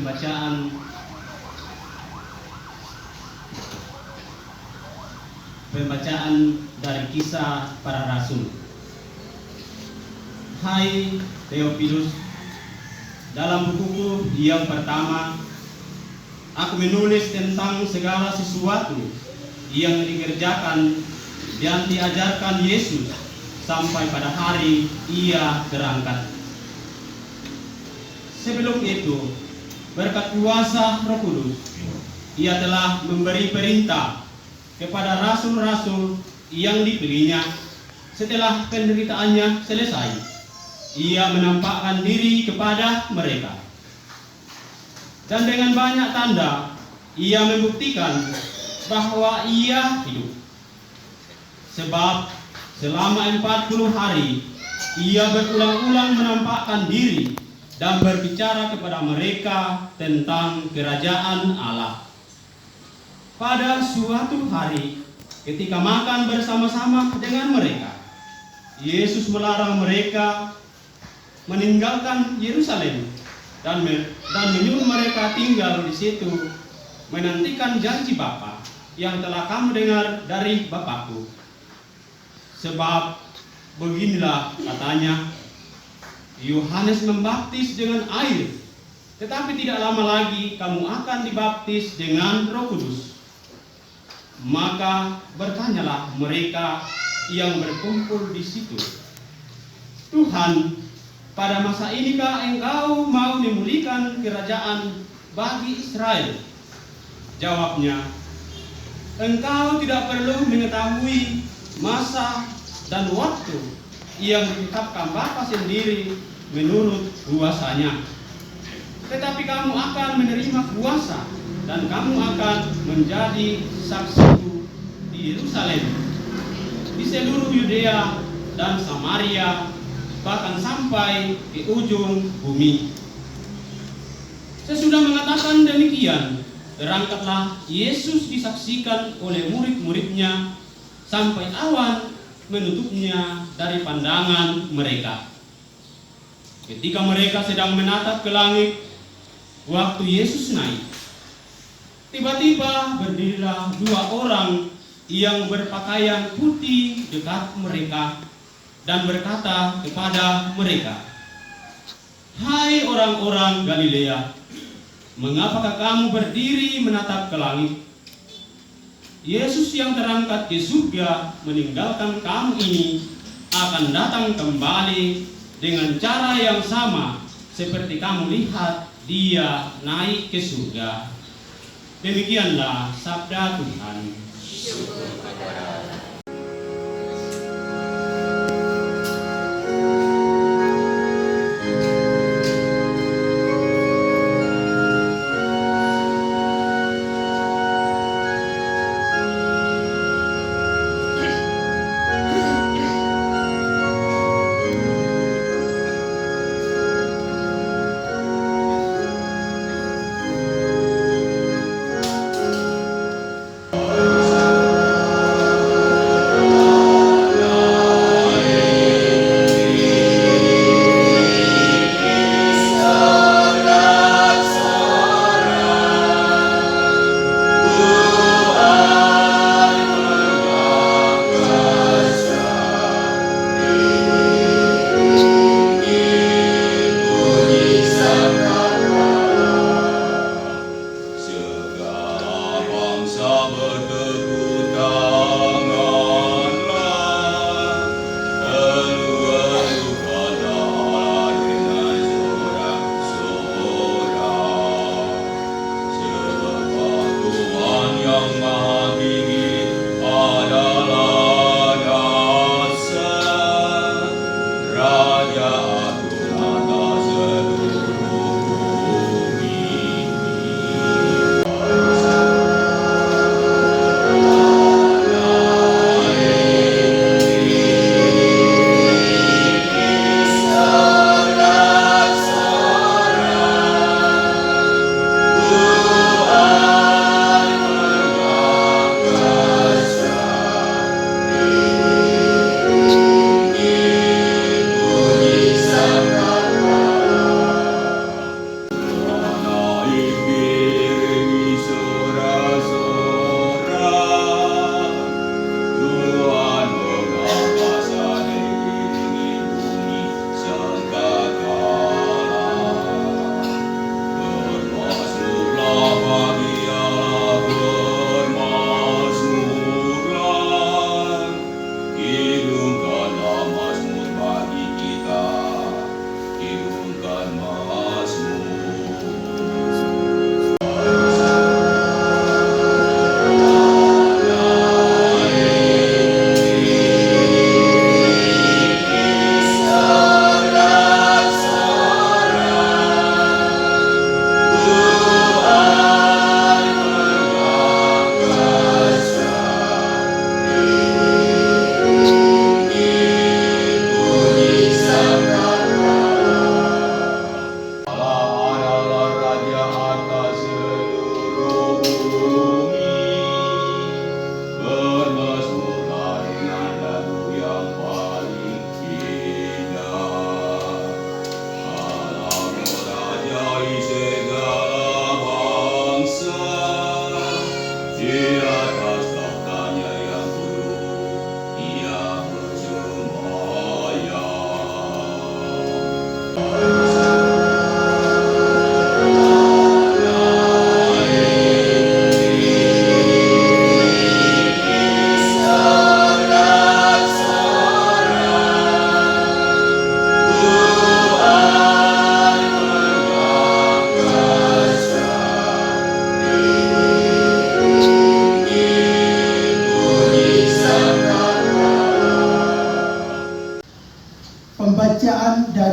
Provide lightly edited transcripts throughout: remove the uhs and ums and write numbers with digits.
pembacaan dari Kisah Para Rasul. Hai Theophilus, dalam bukuku yang pertama, aku menulis tentang segala sesuatu yang dikerjakan dan diajarkan Yesus sampai pada hari Ia terangkat. Sebelum itu, berkat kuasa Roh Kudus, Ia telah memberi perintah kepada rasul-rasul yang dipilihnya. Setelah penderitaannya selesai, Ia menampakkan diri kepada mereka. Dan dengan banyak tanda, Ia membuktikan bahwa Ia hidup. Sebab selama 40 hari, Ia berulang-ulang menampakkan diri dan berbicara kepada mereka tentang kerajaan Allah. Pada suatu hari, ketika makan bersama-sama dengan mereka, Yesus melarang mereka meninggalkan Yerusalem dan menyuruh mereka tinggal di situ, menantikan janji Bapa yang telah kamu dengar dari Bapakku. Sebab beginilah katanya, Yohanes membaptis dengan air, tetapi tidak lama lagi kamu akan dibaptis dengan Roh Kudus. Maka bertanyalah mereka yang berkumpul di situ, Tuhan, pada masa inikah Engkau mau memulihkan kerajaan bagi Israel? Jawabnya, Engkau tidak perlu mengetahui masa dan waktu yang ditetapkan Bapa sendiri menurut kuasanya. Tetapi kamu akan menerima kuasa dan kamu akan menjadi saksiku di Yerusalem, di seluruh Yudea dan Samaria, bahkan sampai ke ujung bumi. Sesudah mengatakan demikian, berangkatlah Yesus disaksikan oleh murid-muridnya sampai awan menutupnya dari pandangan mereka. Ketika mereka sedang menatap ke langit, waktu Yesus naik, tiba-tiba berdirilah 2 orang yang berpakaian putih dekat mereka dan berkata kepada mereka, Hai orang-orang Galilea, mengapakah kamu berdiri menatap ke langit? Yesus yang terangkat ke surga meninggalkan kamu ini akan datang kembali dengan cara yang sama seperti kamu lihat Dia naik ke surga. Demikianlah sabda Tuhan. Syukur kepada Allah.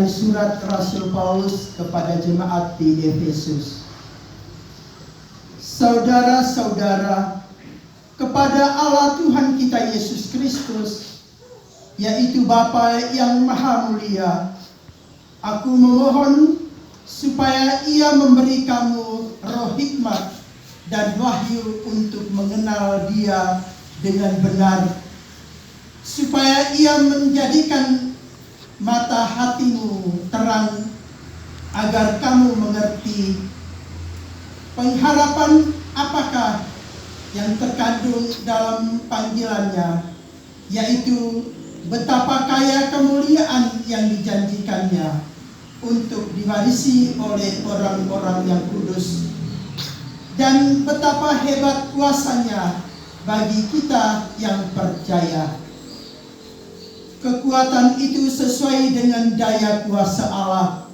dari surat Rasul Paulus kepada jemaat di Efesus. Saudara-saudara, kepada Allah Tuhan kita Yesus Kristus, yaitu Bapa yang Maha Mulia, aku memohon supaya Ia memberi kamu roh hikmat dan wahyu untuk mengenal Dia dengan benar, supaya Ia menjadikan mata hatimu terang, agar kamu mengerti pengharapan apakah yang terkandung dalam panggilannya, yaitu betapa kaya kemuliaan yang dijanjikannya untuk diwarisi oleh orang-orang yang kudus, dan betapa hebat kuasanya bagi kita yang percaya. Kekuatan itu sesuai dengan daya kuasa Allah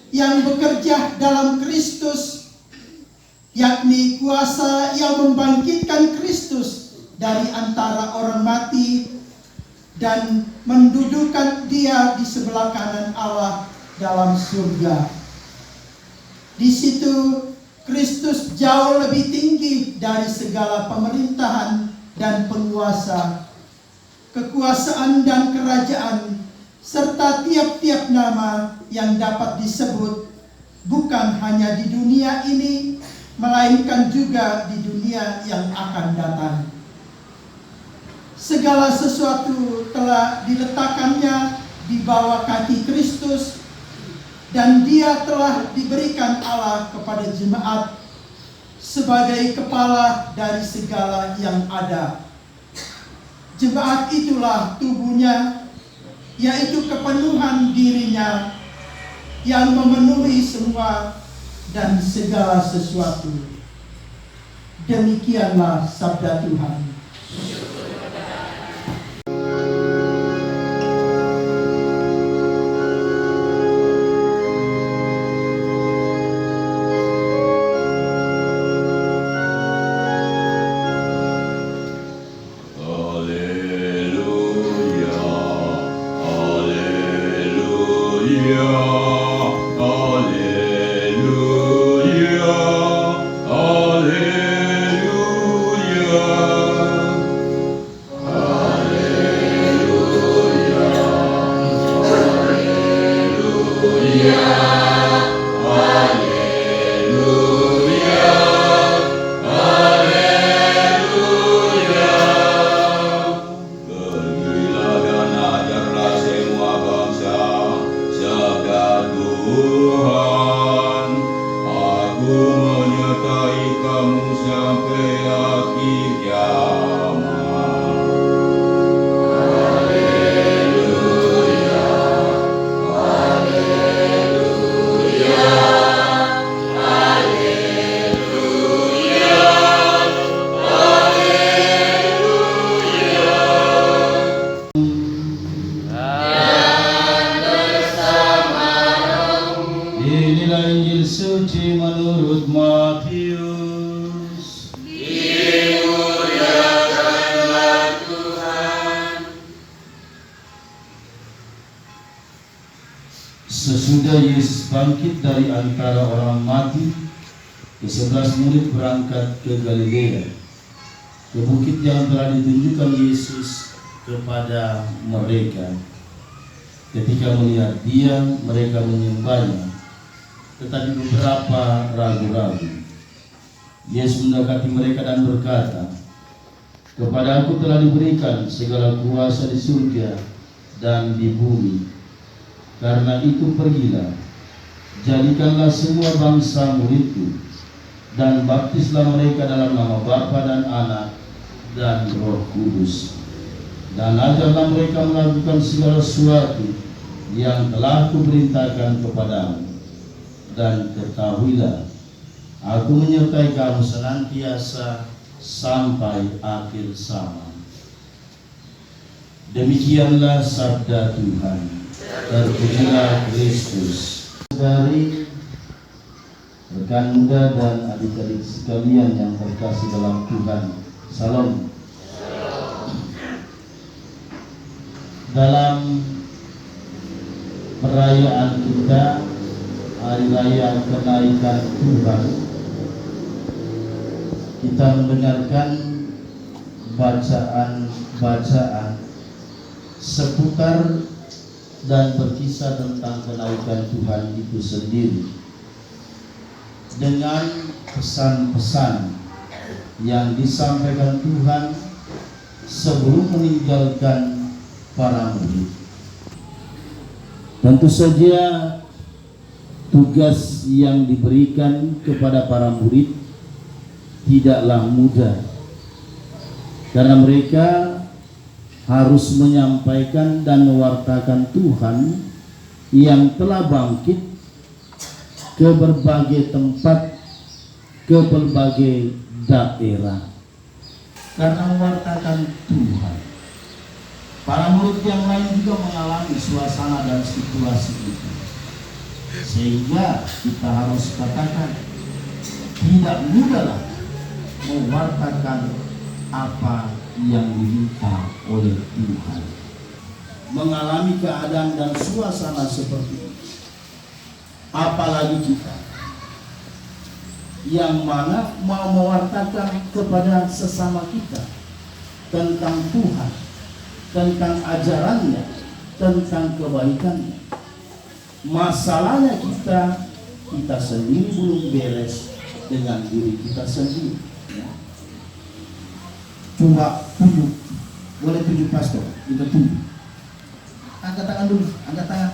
yang bekerja dalam Kristus, yakni kuasa yang membangkitkan Kristus dari antara orang mati dan mendudukkan Dia di sebelah kanan Allah dalam surga. Di situ Kristus jauh lebih tinggi dari segala pemerintahan dan penguasa, kekuasaan dan kerajaan, serta tiap-tiap nama yang dapat disebut, bukan hanya di dunia ini, melainkan juga di dunia yang akan datang. Segala sesuatu telah diletakkannya di bawah kaki Kristus, dan Dia telah diberikan Allah kepada jemaat sebagai kepala dari segala yang ada. Jemaat itulah tubuhnya, yaitu kepenuhan dirinya yang memenuhi semua dan segala sesuatu. Demikianlah sabda Tuhan. Inilah Injil suci menurut Matius. Dimuliakanlah Tuhan. Sesudah Yesus bangkit dari antara orang mati, ke-11 murid berangkat ke Galilea, ke bukit yang telah ditunjukkan Yesus kepada mereka. Ketika melihat Dia, mereka menyembahnya, tetapi beberapa ragu-ragu. Yesus mendekati mereka dan berkata, "Kepada-Aku telah diberikan segala kuasa di surga dan di bumi. Karena itu pergilah, jadikanlah semua bangsa muridku, dan baptislah mereka dalam nama Bapa dan Anak dan Roh Kudus. Dan ajarlah mereka melakukan segala sesuatu yang telah Kuperintahkan kepadamu. Dan ketahuilah, Aku menyertai kamu senantiasa sampai akhir zaman." Demikianlah sabda Tuhan. Terpujilah Kristus. Dari rekan muda dan adik-adik sekalian yang terkasih dalam Tuhan, salam. Dalam perayaan kita Hari Raya Kenaikan Tuhan, kita mendengarkan bacaan-bacaan seputar dan berkisah tentang kenaikan Tuhan itu sendiri, dengan pesan-pesan yang disampaikan Tuhan sebelum meninggalkan para murid. Tentu saja tugas yang diberikan kepada para murid tidaklah mudah, karena mereka harus menyampaikan dan mewartakan Tuhan yang telah bangkit ke berbagai tempat, ke berbagai daerah. Karena mewartakan Tuhan, para murid yang lain juga mengalami suasana dan situasi itu, sehingga kita harus katakan tidak mudahlah mewartakan apa yang diminta oleh Tuhan. Mengalami keadaan dan suasana seperti ini, apalagi kita yang mana mau mewartakan kepada sesama kita tentang Tuhan, tentang ajarannya, tentang kebaikannya. Masalahnya kita sendiri belum beres dengan diri kita sendiri. Coba tunjuk, boleh tunjuk pastor, kita tunjuk. Angkat tangan dulu, angkat tangan.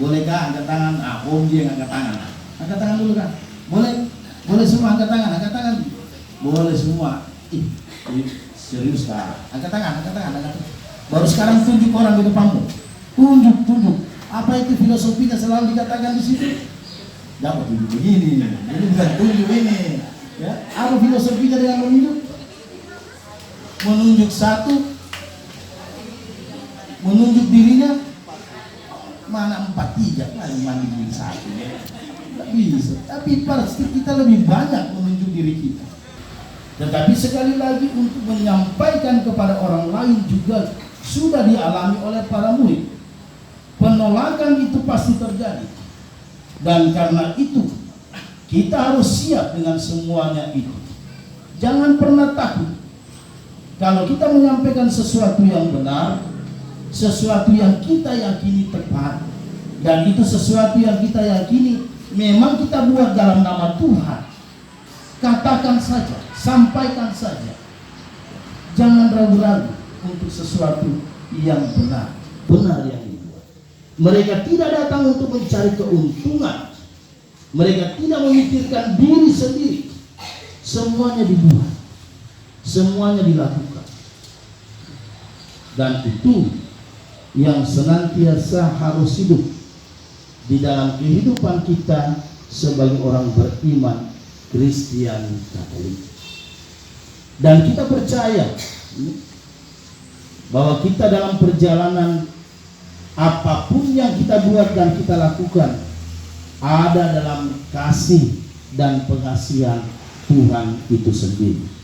Bolehkah angkat tangan? Om dia yang angkat tangan. Angkat tangan dulu kan? Boleh semua angkat tangan. Boleh semua. Serius kah? Angkat tangan. Baru sekarang tunjuk orang di depanmu. Tunjuk. Apa itu filosofinya selalu dikatakan di situ? Dapat tunjuk begini. Ini bukan tunjuk ini. Ya, apa filosofinya dengan menunjuk? Menunjuk satu, menunjuk dirinya, mana 4-3 kali mandiri satu, tidak bisa. Tapi pasti kita lebih banyak menunjuk diri kita. Tetapi sekali lagi untuk menyampaikan kepada orang lain juga sudah dialami oleh para murid. Penolakan itu pasti terjadi, dan karena itu kita harus siap dengan semuanya itu. Jangan pernah takut. Kalau kita menyampaikan sesuatu yang benar, sesuatu yang kita yakini tepat, dan itu sesuatu yang kita yakini memang kita buat dalam nama Tuhan, katakan saja, sampaikan saja. Jangan ragu-ragu untuk sesuatu yang benar yang dibuat. Mereka tidak datang untuk mencari keuntungan. Mereka tidak memikirkan diri sendiri. Semuanya dibuat, semuanya dilakukan. Dan itu yang senantiasa harus hidup di dalam kehidupan kita sebagai orang beriman Kristiani Katolik. Dan kita percaya bahwa kita dalam perjalanan apapun yang kita buat dan kita lakukan ada dalam kasih dan pengasihan Tuhan itu sendiri.